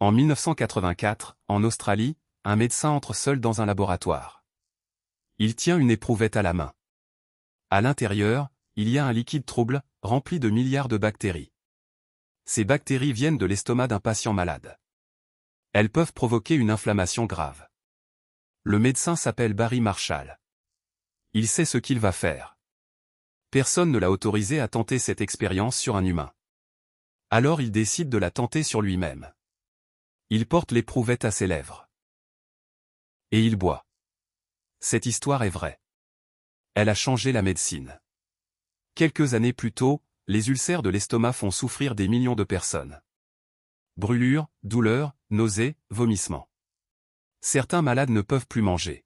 En 1984, en Australie, un médecin entre seul dans un laboratoire. Il tient une éprouvette à la main. À l'intérieur, il y a un liquide trouble, rempli de milliards de bactéries. Ces bactéries viennent de l'estomac d'un patient malade. Elles peuvent provoquer une inflammation grave. Le médecin s'appelle Barry Marshall. Il sait ce qu'il va faire. Personne ne l'a autorisé à tenter cette expérience sur un humain. Alors il décide de la tenter sur lui-même. Il porte l'éprouvette à ses lèvres. Et il boit. Cette histoire est vraie. Elle a changé la médecine. Quelques années plus tôt, les ulcères de l'estomac font souffrir des millions de personnes. Brûlures, douleurs, nausées, vomissements. Certains malades ne peuvent plus manger.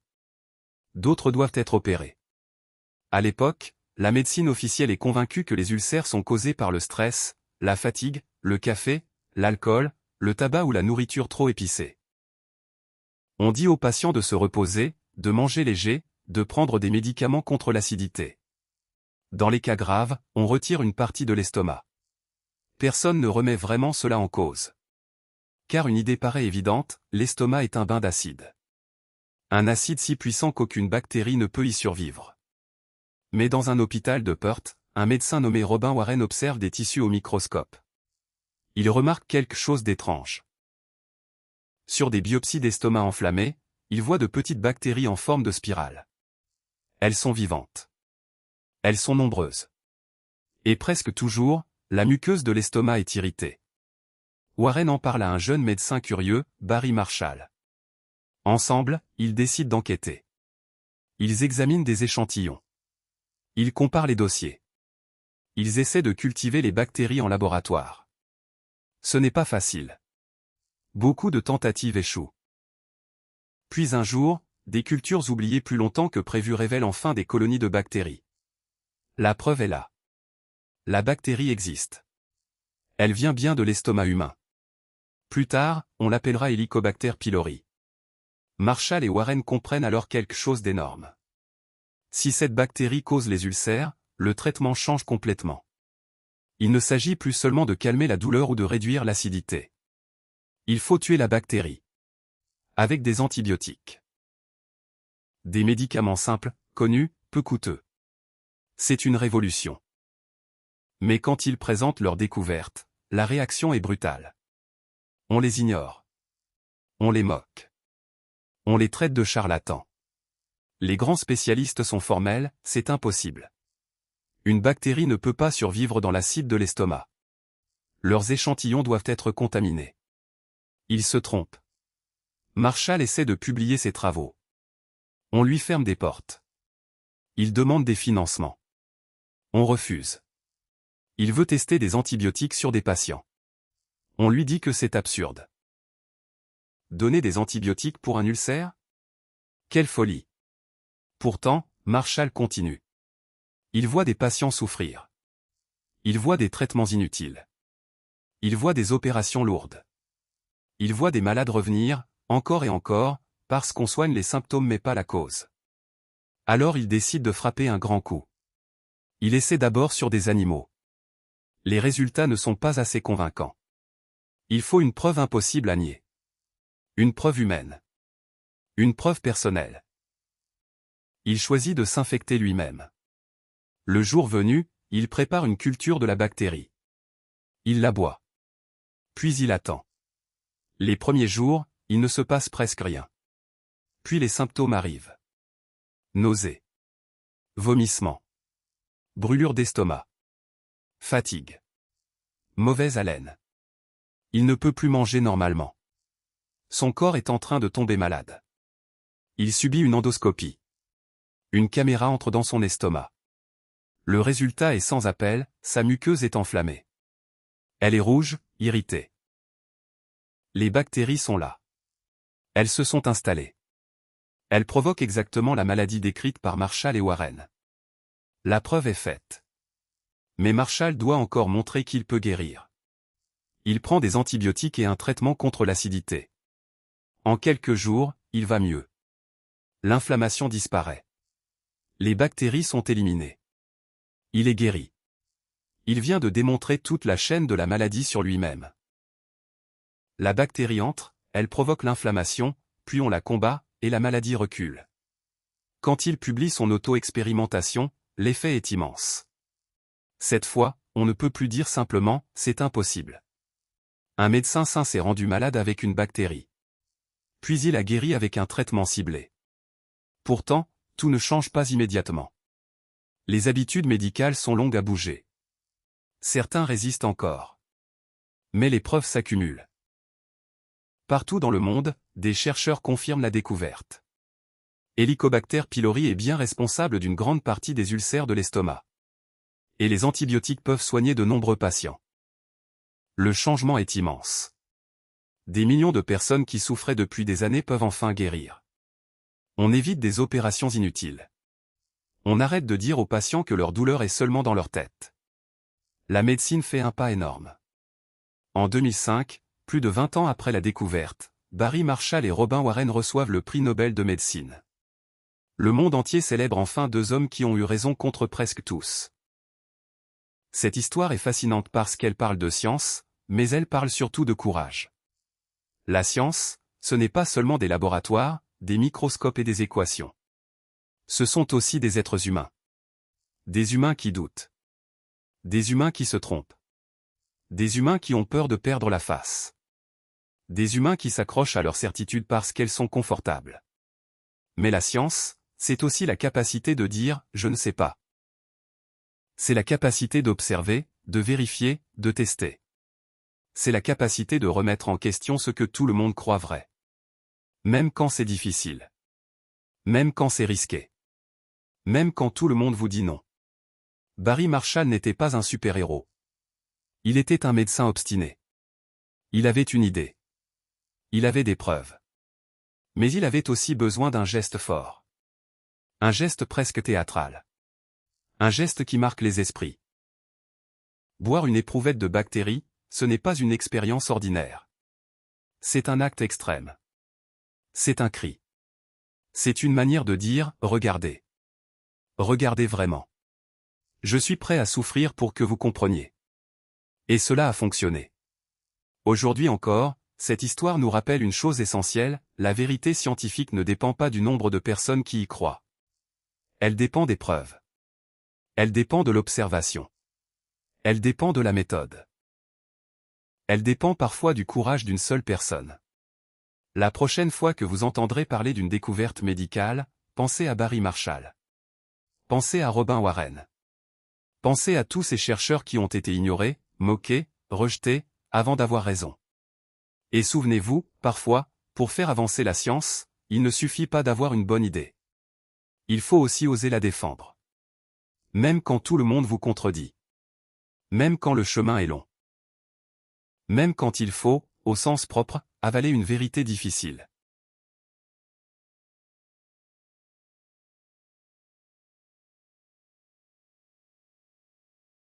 D'autres doivent être opérés. À l'époque, la médecine officielle est convaincue que les ulcères sont causés par le stress, la fatigue, le café, l'alcool, le tabac ou la nourriture trop épicée. On dit aux patients de se reposer, de manger léger, de prendre des médicaments contre l'acidité. Dans les cas graves, on retire une partie de l'estomac. Personne ne remet vraiment cela en cause. Car une idée paraît évidente, l'estomac est un bain d'acide. Un acide si puissant qu'aucune bactérie ne peut y survivre. Mais dans un hôpital de Perth, un médecin nommé Robin Warren observe des tissus au microscope. Il remarque quelque chose d'étrange. Sur des biopsies d'estomac enflammés, il voit de petites bactéries en forme de spirale. Elles sont vivantes. Elles sont nombreuses. Et presque toujours, la muqueuse de l'estomac est irritée. Warren en parle à un jeune médecin curieux, Barry Marshall. Ensemble, ils décident d'enquêter. Ils examinent des échantillons. Ils comparent les dossiers. Ils essaient de cultiver les bactéries en laboratoire. Ce n'est pas facile. Beaucoup de tentatives échouent. Puis un jour, des cultures oubliées plus longtemps que prévu révèlent enfin des colonies de bactéries. La preuve est là. La bactérie existe. Elle vient bien de l'estomac humain. Plus tard, on l'appellera Helicobacter pylori. Marshall et Warren comprennent alors quelque chose d'énorme. Si cette bactérie cause les ulcères, le traitement change complètement. Il ne s'agit plus seulement de calmer la douleur ou de réduire l'acidité. Il faut tuer la bactérie. Avec des antibiotiques. Des médicaments simples, connus, peu coûteux. C'est une révolution. Mais quand ils présentent leur découverte, la réaction est brutale. On les ignore. On les moque. On les traite de charlatans. Les grands spécialistes sont formels, c'est impossible. Une bactérie ne peut pas survivre dans l'acide de l'estomac. Leurs échantillons doivent être contaminés. Ils se trompent. Marshall essaie de publier ses travaux. On lui ferme des portes. Il demande des financements. On refuse. Il veut tester des antibiotiques sur des patients. On lui dit que c'est absurde. Donner des antibiotiques pour un ulcère? Quelle folie! Pourtant, Marshall continue. Il voit des patients souffrir. Il voit des traitements inutiles. Il voit des opérations lourdes. Il voit des malades revenir, encore et encore, parce qu'on soigne les symptômes mais pas la cause. Alors il décide de frapper un grand coup. Il essaie d'abord sur des animaux. Les résultats ne sont pas assez convaincants. Il faut une preuve impossible à nier. Une preuve humaine. Une preuve personnelle. Il choisit de s'infecter lui-même. Le jour venu, il prépare une culture de la bactérie. Il la boit. Puis il attend. Les premiers jours, il ne se passe presque rien. Puis les symptômes arrivent. Nausées. Vomissements. Brûlure d'estomac. Fatigue. Mauvaise haleine. Il ne peut plus manger normalement. Son corps est en train de tomber malade. Il subit une endoscopie. Une caméra entre dans son estomac. Le résultat est sans appel, sa muqueuse est enflammée. Elle est rouge, irritée. Les bactéries sont là. Elles se sont installées. Elles provoquent exactement la maladie décrite par Marshall et Warren. La preuve est faite. Mais Marshall doit encore montrer qu'il peut guérir. Il prend des antibiotiques et un traitement contre l'acidité. En quelques jours, il va mieux. L'inflammation disparaît. Les bactéries sont éliminées. Il est guéri. Il vient de démontrer toute la chaîne de la maladie sur lui-même. La bactérie entre, elle provoque l'inflammation, puis on la combat, et la maladie recule. Quand il publie son auto-expérimentation, l'effet est immense. Cette fois, on ne peut plus dire simplement « c'est impossible ». Un médecin sain s'est rendu malade avec une bactérie. Puis il a guéri avec un traitement ciblé. Pourtant, tout ne change pas immédiatement. Les habitudes médicales sont longues à bouger. Certains résistent encore. Mais les preuves s'accumulent. Partout dans le monde, des chercheurs confirment la découverte. Helicobacter pylori est bien responsable d'une grande partie des ulcères de l'estomac. Et les antibiotiques peuvent soigner de nombreux patients. Le changement est immense. Des millions de personnes qui souffraient depuis des années peuvent enfin guérir. On évite des opérations inutiles. On arrête de dire aux patients que leur douleur est seulement dans leur tête. La médecine fait un pas énorme. En 2005, plus de 20 ans après la découverte, Barry Marshall et Robin Warren reçoivent le prix Nobel de médecine. Le monde entier célèbre enfin deux hommes qui ont eu raison contre presque tous. Cette histoire est fascinante parce qu'elle parle de science, mais elle parle surtout de courage. La science, ce n'est pas seulement des laboratoires, des microscopes et des équations. Ce sont aussi des êtres humains. Des humains qui doutent. Des humains qui se trompent. Des humains qui ont peur de perdre la face. Des humains qui s'accrochent à leurs certitudes parce qu'elles sont confortables. Mais la science, c'est aussi la capacité de dire « je ne sais pas ». C'est la capacité d'observer, de vérifier, de tester. C'est la capacité de remettre en question ce que tout le monde croit vrai. Même quand c'est difficile. Même quand c'est risqué. Même quand tout le monde vous dit non. Barry Marshall n'était pas un super-héros. Il était un médecin obstiné. Il avait une idée. Il avait des preuves. Mais il avait aussi besoin d'un geste fort. Un geste presque théâtral. Un geste qui marque les esprits. Boire une éprouvette de bactéries, ce n'est pas une expérience ordinaire. C'est un acte extrême. C'est un cri. C'est une manière de dire « regardez ». Regardez vraiment. Je suis prêt à souffrir pour que vous compreniez. Et cela a fonctionné. Aujourd'hui encore, cette histoire nous rappelle une chose essentielle, la vérité scientifique ne dépend pas du nombre de personnes qui y croient. Elle dépend des preuves. Elle dépend de l'observation. Elle dépend de la méthode. Elle dépend parfois du courage d'une seule personne. La prochaine fois que vous entendrez parler d'une découverte médicale, pensez à Barry Marshall. Pensez à Robin Warren. Pensez à tous ces chercheurs qui ont été ignorés, moqués, rejetés, avant d'avoir raison. Et souvenez-vous, parfois, pour faire avancer la science, il ne suffit pas d'avoir une bonne idée. Il faut aussi oser la défendre. Même quand tout le monde vous contredit. Même quand le chemin est long. Même quand il faut, au sens propre, avaler une vérité difficile.